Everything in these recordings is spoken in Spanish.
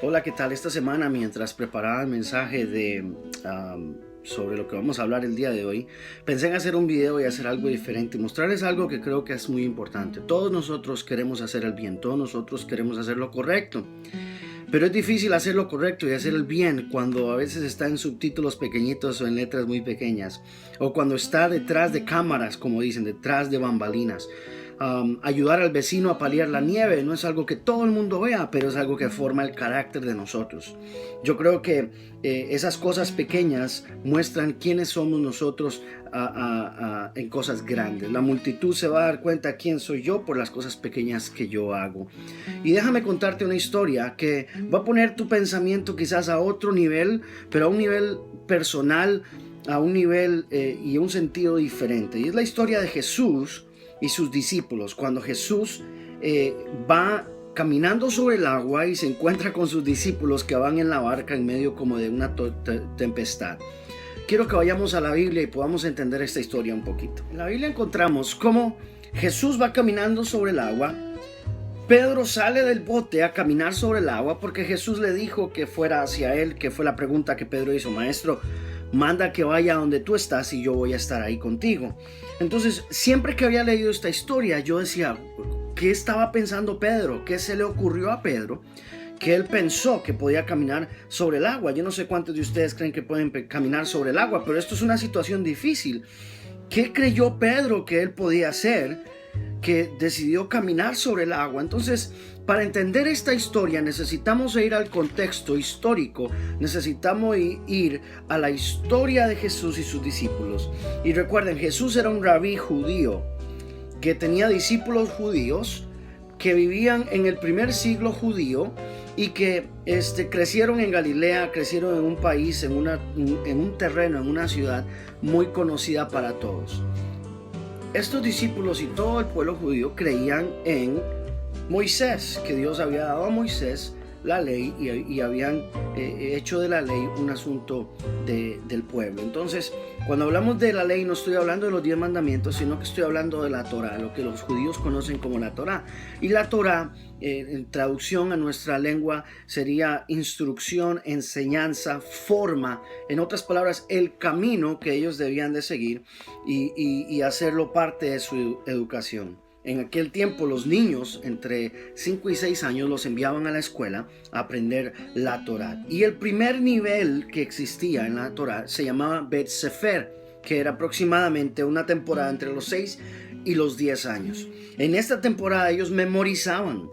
Hola, ¿qué tal? Esta semana, mientras preparaba el mensaje sobre lo que vamos a hablar el día de hoy, pensé en hacer un video y hacer algo diferente, mostrarles algo que creo que es muy importante. Todos nosotros queremos hacer el bien, todos nosotros queremos hacer lo correcto, pero es difícil hacer lo correcto y hacer el bien cuando a veces está en subtítulos pequeñitos o en letras muy pequeñas, o cuando está detrás de cámaras, como dicen, detrás de bambalinas. Ayudar al vecino a paliar la nieve no es algo que todo el mundo vea, pero es algo que forma el carácter de nosotros. Yo creo que esas cosas pequeñas muestran quiénes somos nosotros en cosas grandes. La multitud se va a dar cuenta quién soy yo por las cosas pequeñas que yo hago. Y déjame contarte una historia que va a poner tu pensamiento quizás a otro nivel, pero a un nivel personal, a un nivel y un sentido diferente. Y es la historia de Jesús y sus discípulos, cuando Jesús va caminando sobre el agua y se encuentra con sus discípulos que van en la barca en medio como de una tempestad. Quiero que vayamos a la Biblia y podamos entender esta historia un poquito. En la Biblia encontramos cómo Jesús va caminando sobre el agua. Pedro sale del bote a caminar sobre el agua porque Jesús le dijo que fuera hacia él, que fue la pregunta que Pedro hizo: Maestro, manda que vaya donde tú estás y yo voy a estar ahí contigo. Entonces, siempre que había leído esta historia, yo decía, ¿qué estaba pensando Pedro? ¿Qué se le ocurrió a Pedro? Que él pensó que podía caminar sobre el agua. Yo no sé cuántos de ustedes creen que pueden caminar sobre el agua, pero esto es una situación difícil. ¿Qué creyó Pedro que él podía hacer, que decidió caminar sobre el agua? Entonces, para entender esta historia necesitamos ir al contexto histórico, necesitamos ir a la historia de Jesús y sus discípulos. Y recuerden, Jesús era un rabí judío que tenía discípulos judíos que vivían en el primer siglo judío y que crecieron en Galilea, crecieron en un país, en un terreno, en una ciudad muy conocida para todos. Estos discípulos y todo el pueblo judío creían en Moisés, que Dios había dado a Moisés la ley y habían hecho de la ley un asunto del pueblo. Entonces, cuando hablamos de la ley, no estoy hablando de los 10 mandamientos, sino que estoy hablando de la Torá, lo que los judíos conocen como la Torá. Y la Torá, en traducción a nuestra lengua, sería instrucción, enseñanza, forma. En otras palabras, el camino que ellos debían de seguir y hacerlo parte de su educación. En aquel tiempo los niños entre 5 y 6 años los enviaban a la escuela a aprender la Torá. Y el primer nivel que existía en la Torá se llamaba Bet Sefer, que era aproximadamente una temporada entre los 6 y los 10 años. En esta temporada ellos memorizaban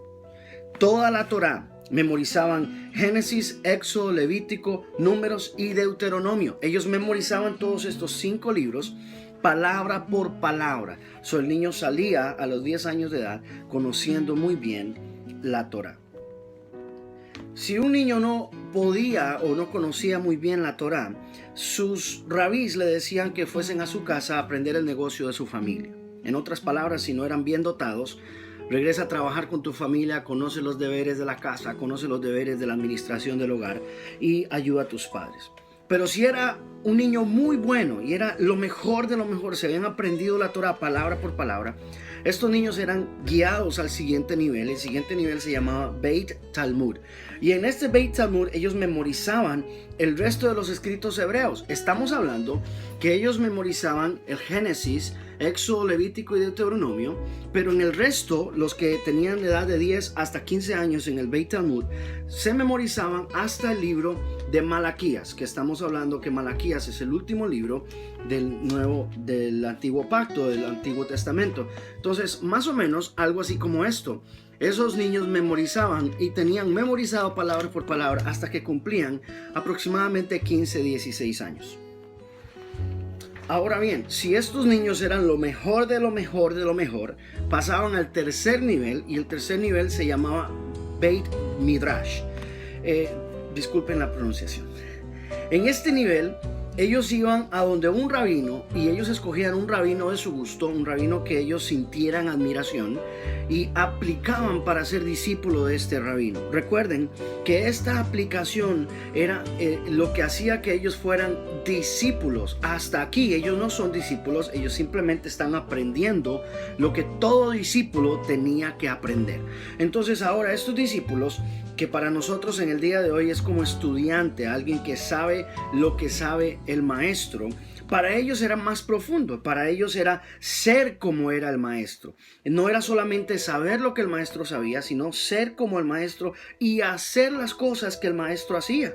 toda la Torá. Memorizaban Génesis, Éxodo, Levítico, Números y Deuteronomio. Ellos memorizaban todos estos 5 libros palabra por palabra. El niño salía a los 10 años de edad conociendo muy bien la Torá. Si un niño no podía o no conocía muy bien la Torá, sus rabís le decían que fuesen a su casa a aprender el negocio de su familia. En otras palabras, si no eran bien dotados, regresa a trabajar con tu familia, conoce los deberes de la casa, conoce los deberes de la administración del hogar y ayuda a tus padres. Pero si era un niño muy bueno y era lo mejor de lo mejor, se habían aprendido la Torá palabra por palabra, estos niños eran guiados al siguiente nivel. El siguiente nivel se llamaba Beit Talmud. Y en este Beit Talmud ellos memorizaban el resto de los escritos hebreos. Estamos hablando que ellos memorizaban el Génesis, Éxodo, Levítico y Deuteronomio, pero en el resto, los que tenían edad de 10 hasta 15 años en el Beit Talmud, se memorizaban hasta el libro de Malaquías, que estamos hablando que Malaquías es el último libro del Antiguo Pacto, del Antiguo Testamento. Entonces, más o menos algo así como esto. Esos niños memorizaban y tenían memorizado palabra por palabra hasta que cumplían aproximadamente 15, 16 años. Ahora bien, si estos niños eran lo mejor de lo mejor de lo mejor, pasaban al tercer nivel, y el tercer nivel se llamaba Beit Midrash. Disculpen la pronunciación. En este nivel, ellos iban a donde un rabino y ellos escogían un rabino de su gusto, un rabino que ellos sintieran admiración y aplicaban para ser discípulo de este rabino. Recuerden que esta aplicación era lo que hacía que ellos fueran discípulos. Hasta aquí ellos no son discípulos, ellos simplemente están aprendiendo lo que todo discípulo tenía que aprender. Entonces ahora estos discípulos que para nosotros en el día de hoy es como estudiante, alguien que sabe lo que sabe el maestro. Para ellos era más profundo, para ellos era ser como era el maestro. No era solamente saber lo que el maestro sabía, sino ser como el maestro y hacer las cosas que el maestro hacía.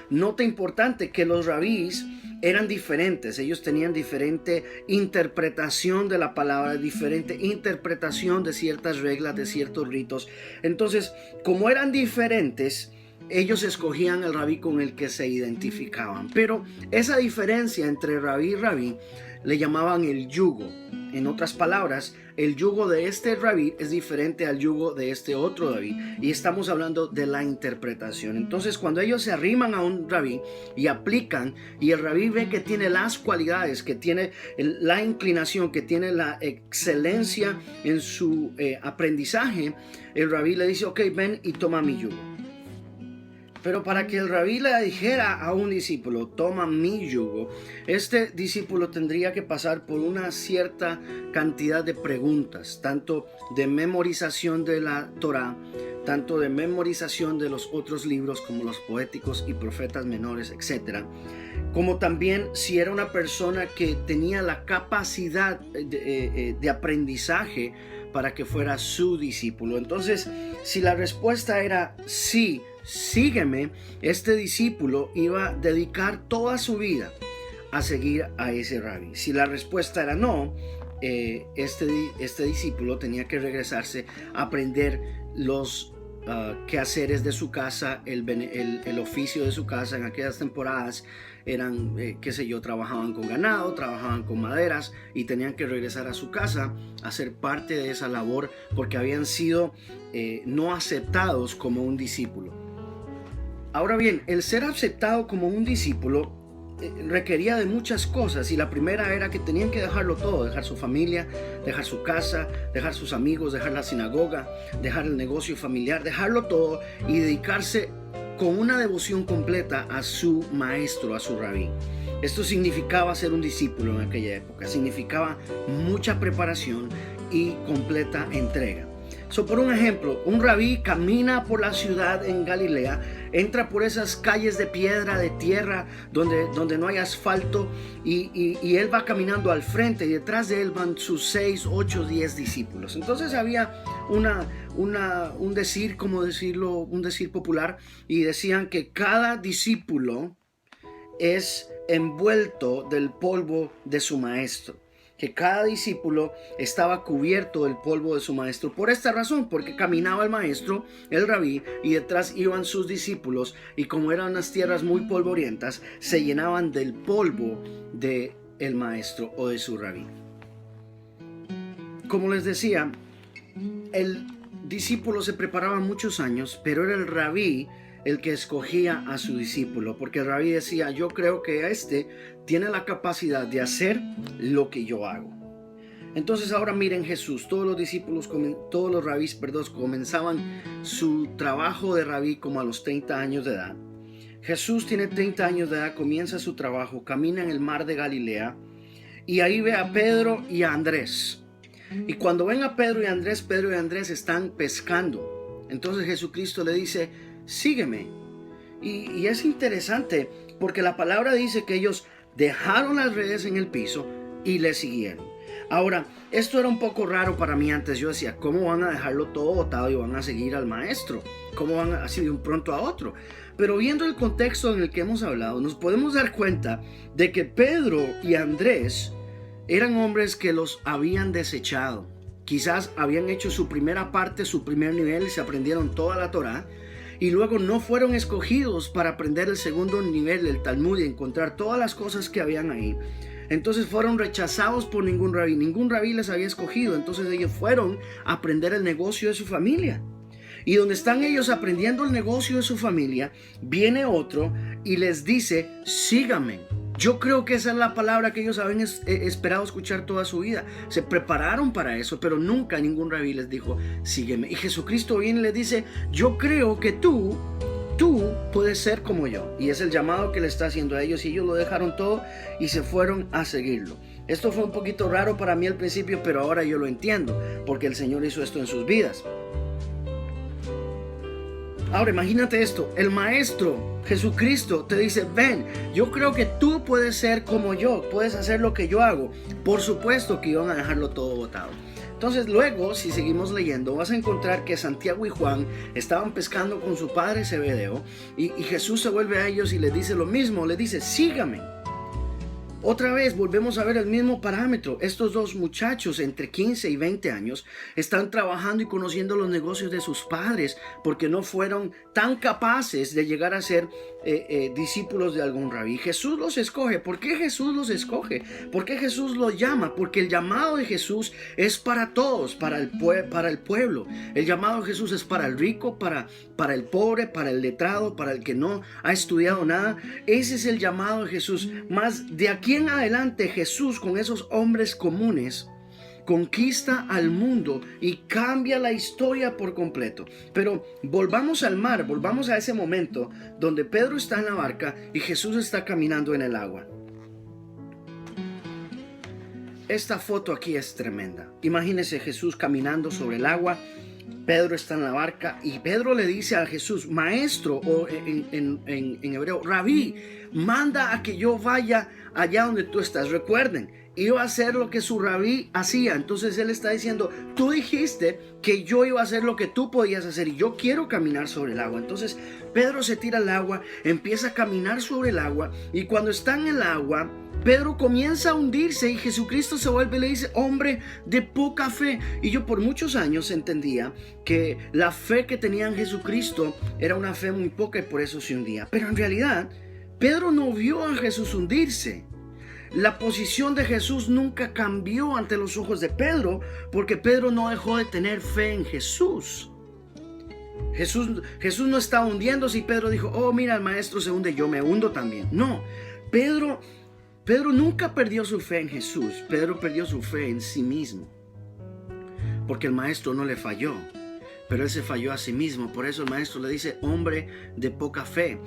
Nota importante que los rabís eran diferentes, ellos tenían diferente interpretación de la palabra, diferente interpretación de ciertas reglas, de ciertos ritos. Entonces, como eran diferentes, ellos escogían el rabí con el que se identificaban. Pero esa diferencia entre rabí y rabí le llamaban el yugo. En otras palabras, el yugo de este rabí es diferente al yugo de este otro rabí. Y estamos hablando de la interpretación. Entonces, cuando ellos se arriman a un rabí y aplican, y el rabí ve que tiene las cualidades, que tiene la inclinación, que tiene la excelencia en su aprendizaje, el rabí le dice, ok, ven y toma mi yugo. Pero para que el rabí le dijera a un discípulo, toma mi yugo, este discípulo tendría que pasar por una cierta cantidad de preguntas, tanto de memorización de la Torá, tanto de memorización de los otros libros como los poéticos y profetas menores, etc. Como también si era una persona que tenía la capacidad de aprendizaje para que fuera su discípulo. Entonces, si la respuesta era sí, sígueme, este discípulo iba a dedicar toda su vida a seguir a ese rabí. Si la respuesta era no, este discípulo tenía que regresarse a aprender los quehaceres de su casa, el oficio de su casa. En aquellas temporadas eran, trabajaban con ganado, trabajaban con maderas y tenían que regresar a su casa a ser parte de esa labor porque habían sido no aceptados como un discípulo. Ahora bien, el ser aceptado como un discípulo requería de muchas cosas, y la primera era que tenían que dejarlo todo, dejar su familia, dejar su casa, dejar sus amigos, dejar la sinagoga, dejar el negocio familiar, dejarlo todo y dedicarse con una devoción completa a su maestro, a su rabí. Esto significaba ser un discípulo en aquella época, significaba mucha preparación y completa entrega. Por un ejemplo, un rabí camina por la ciudad en Galilea, entra por esas calles de piedra, de tierra, donde no hay asfalto, y él va caminando al frente, y detrás de él van sus 6, 8, 10 discípulos. Entonces había un decir, ¿cómo decirlo? Un decir popular, y decían que cada discípulo es envuelto del polvo de su maestro, que cada discípulo estaba cubierto del polvo de su maestro. Por esta razón, porque caminaba el maestro, el rabí, y detrás iban sus discípulos, y como eran unas tierras muy polvorientas, se llenaban del polvo de el maestro o de su rabí. Como les decía, el discípulo se preparaba muchos años, pero era el rabí el que escogía a su discípulo, porque el rabí decía, yo creo que este tiene la capacidad de hacer lo que yo hago. Entonces ahora miren Jesús, todos los rabís comenzaban su trabajo de rabí como a los 30 años de edad. Jesús tiene 30 años de edad, comienza su trabajo, camina en el mar de Galilea, y ahí ve a Pedro y a Andrés. Y cuando ven a Pedro y Andrés están pescando. Entonces Jesucristo le dice, sígueme. Y es interesante porque la palabra dice que ellos dejaron las redes en el piso y le siguieron. Ahora, esto era un poco raro para mí antes. Yo decía, ¿cómo van a dejarlo todo botado y van a seguir al maestro? ¿Cómo van así de un pronto a otro? Pero viendo el contexto en el que hemos hablado, nos podemos dar cuenta de que Pedro y Andrés eran hombres que los habían desechado. Quizás habían hecho su primera parte, su primer nivel, y se aprendieron toda la Torá, y luego no fueron escogidos para aprender el segundo nivel del Talmud y encontrar todas las cosas que habían ahí. Entonces fueron rechazados por ningún rabí les había escogido. Entonces ellos fueron a aprender el negocio de su familia. Y donde están ellos aprendiendo el negocio de su familia, viene otro y les dice, síganme. Yo creo que esa es la palabra que ellos habían esperado escuchar toda su vida. Se prepararon para eso, pero nunca ningún rabí les dijo, sígueme. Y Jesucristo viene y les dice, yo creo que tú puedes ser como yo. Y es el llamado que le está haciendo a ellos, y ellos lo dejaron todo y se fueron a seguirlo. Esto fue un poquito raro para mí al principio, pero ahora yo lo entiendo, porque el Señor hizo esto en sus vidas. Ahora imagínate esto, el maestro Jesucristo te dice, ven, yo creo que tú puedes ser como yo, puedes hacer lo que yo hago. Por supuesto que iban a dejarlo todo botado. Entonces luego, si seguimos leyendo, vas a encontrar que Santiago y Juan estaban pescando con su padre Zebedeo y Jesús se vuelve a ellos y les dice lo mismo, les dice, sígame. Otra vez volvemos a ver el mismo parámetro. Estos dos muchachos entre 15 y 20 años están trabajando y conociendo los negocios de sus padres porque no fueron tan capaces de llegar a ser discípulos de algún rabí. Jesús los escoge. ¿Por qué Jesús los escoge? ¿Por qué Jesús los llama? Porque el llamado de Jesús es para todos, para el pueblo. El llamado de Jesús es para el rico, para el pobre, para el letrado, para el que no ha estudiado nada. Ese es el llamado de Jesús. Más de aquí en adelante, Jesús con esos hombres comunes conquista al mundo y cambia la historia por completo. Pero volvamos al mar, volvamos a ese momento donde Pedro está en la barca y Jesús está caminando en el agua. Esta foto aquí es tremenda. Imagínese Jesús caminando sobre el agua. Pedro está en la barca y Pedro le dice a Jesús, maestro, o en hebreo, rabí, manda a que yo vaya allá donde tú estás. Recuerden, iba a hacer lo que su rabí hacía. Entonces él está diciendo, tú dijiste que yo iba a hacer lo que tú podías hacer y yo quiero caminar sobre el agua. Entonces Pedro se tira al agua, empieza a caminar sobre el agua y cuando está en el agua, Pedro comienza a hundirse y Jesucristo se vuelve y le dice, hombre de poca fe. Y yo por muchos años entendía que la fe que tenía en Jesucristo era una fe muy poca y por eso se hundía. Pero en realidad, Pedro no vio a Jesús hundirse. La posición de Jesús nunca cambió ante los ojos de Pedro porque Pedro no dejó de tener fe en Jesús. Jesús no estaba hundiéndose y Pedro dijo, oh mira, el maestro se hunde, yo me hundo también. No, Pedro nunca perdió su fe en Jesús. Pedro perdió su fe en sí mismo. Porque el maestro no le falló, pero él se falló a sí mismo. Por eso el maestro le dice, hombre de poca fe.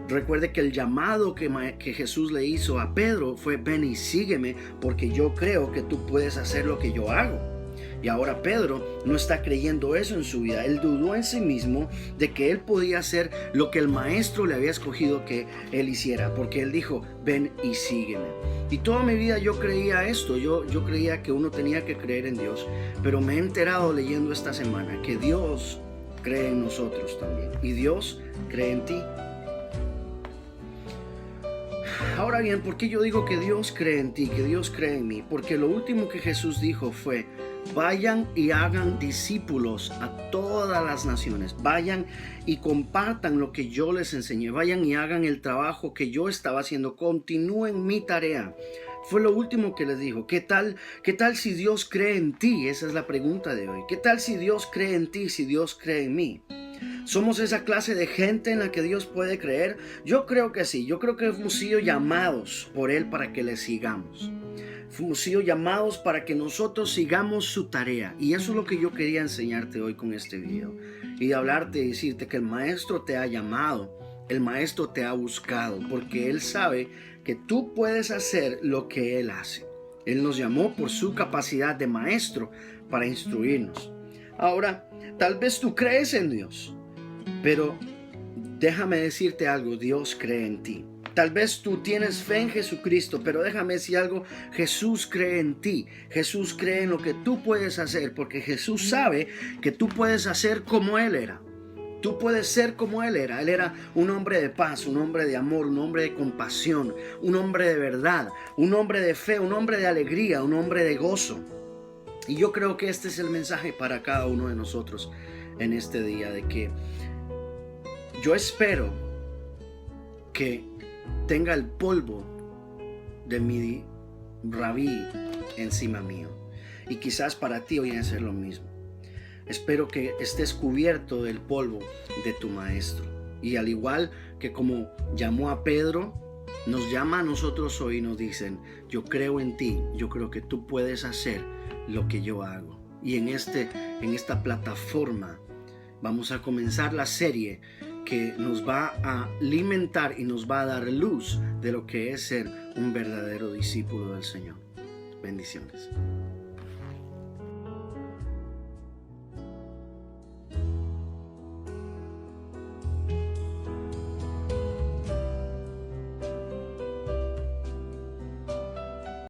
Recuerde que el llamado que Jesús le hizo a Pedro fue, ven y sígueme, porque yo creo que tú puedes hacer lo que yo hago. Y ahora Pedro no está creyendo eso en su vida. Él dudó en sí mismo de que él podía hacer lo que el maestro le había escogido que él hiciera. Porque él dijo, ven y sígueme. Y toda mi vida yo creía esto. Yo creía que uno tenía que creer en Dios. Pero me he enterado leyendo esta semana que Dios cree en nosotros también. Y Dios cree en ti. Ahora bien, ¿por qué yo digo que Dios cree en ti, que Dios cree en mí? Porque lo último que Jesús dijo fue, vayan y hagan discípulos a todas las naciones. Vayan y compartan lo que yo les enseñé. Vayan y hagan el trabajo que yo estaba haciendo. Continúen mi tarea. Fue lo último que les dijo. ¿Qué tal si Dios cree en ti? Esa es la pregunta de hoy. ¿Qué tal si Dios cree en ti, si Dios cree en mí? ¿Somos esa clase de gente en la que Dios puede creer? Yo creo que sí. Yo creo que hemos sido llamados por Él para que le sigamos. Hemos sido llamados para que nosotros sigamos su tarea. Y eso es lo que yo quería enseñarte hoy con este video. Y hablarte y decirte que el maestro te ha llamado. El maestro te ha buscado. Porque Él sabe que tú puedes hacer lo que Él hace. Él nos llamó por su capacidad de maestro para instruirnos. Ahora, tal vez tú crees en Dios. Pero déjame decirte algo, Dios cree en ti. Tal vez tú tienes fe en Jesucristo, pero déjame decir algo, Jesús cree en ti. Jesús cree en lo que tú puedes hacer, porque Jesús sabe que tú puedes hacer como Él era. Tú puedes ser como Él era. Él era un hombre de paz, un hombre de amor, un hombre de compasión, un hombre de verdad, un hombre de fe, un hombre de alegría, un hombre de gozo. Y yo creo que este es el mensaje para cada uno de nosotros en este día, de que yo espero que tenga el polvo de mi rabí encima mío. Y quizás para ti hoy a ser lo mismo. Espero que estés cubierto del polvo de tu maestro. Y al igual que como llamó a Pedro, nos llama a nosotros hoy y nos dicen, yo creo en ti, yo creo que tú puedes hacer lo que yo hago. Y en esta plataforma vamos a comenzar la serie que nos va a alimentar y nos va a dar luz de lo que es ser un verdadero discípulo del Señor. Bendiciones.